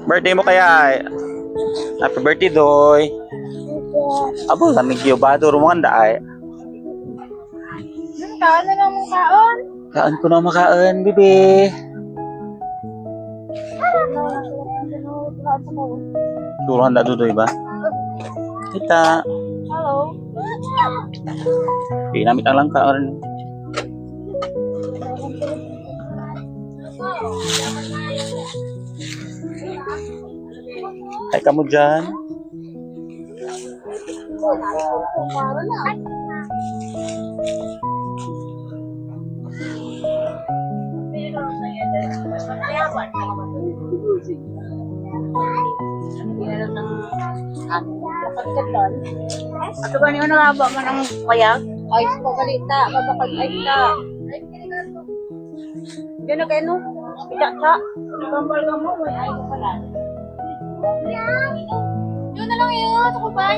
Birthday mo kaya? Happy birthday, Doy. Abo, lamig yung bado. Rumanda ay. Kaon na lang mong kaon. Kaon ko na makaon, bibi. Turuhan na, Doy ba? Kita. Hello. Pinamit ang lang kaon. Ay, kamu dyan. Ato ba niyo nangaba man ang kayag? Ay, pagalita, mabakag ay ta. Diyan na kayo no? Tidak sa. Gambal ka mo, may ay ko pala. Yun na lang yun, ako ba?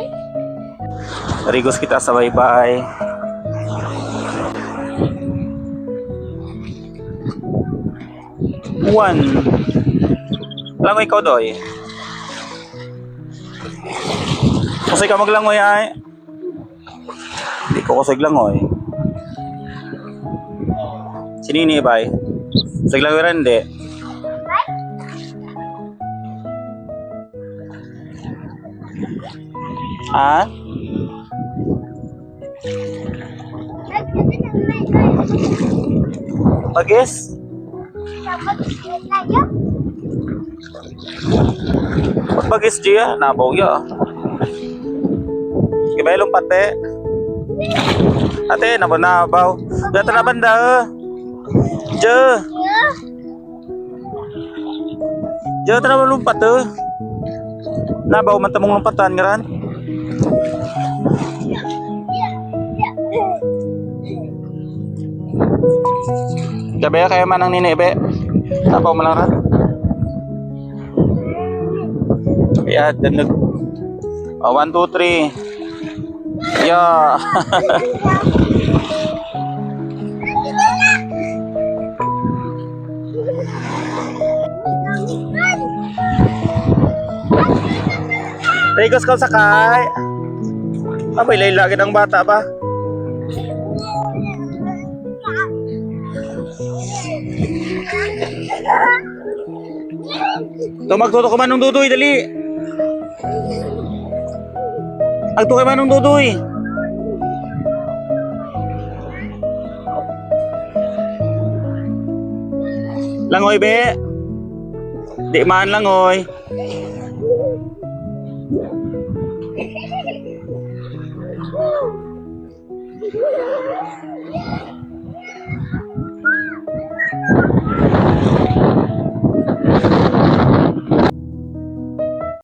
Rigos kita sa bye-bye. One. Langoy ikaw, Doy. Kusay ka maglangoy ay. Hindi ko kusay langoy. Sinini bay. Kusay langoy rin di. Ah? Bagis? Bagis dia, nabaw ya. Gimay lumpate. Ate, nabaw. Data na banda. Je. Je, ito na lumpat Nabaw man tamong lumpatan ngaran. Gabi kaya man ang ninebe. Nabaw man lang ran. Ya, danag. 1, 2, 3. Ya. Rigos kau sakay. Abay, laylagin ang bata ba? Magtuto ka manong dudoy, dali. Agto kay manong dudoy. Langoy, be. Di man langoy.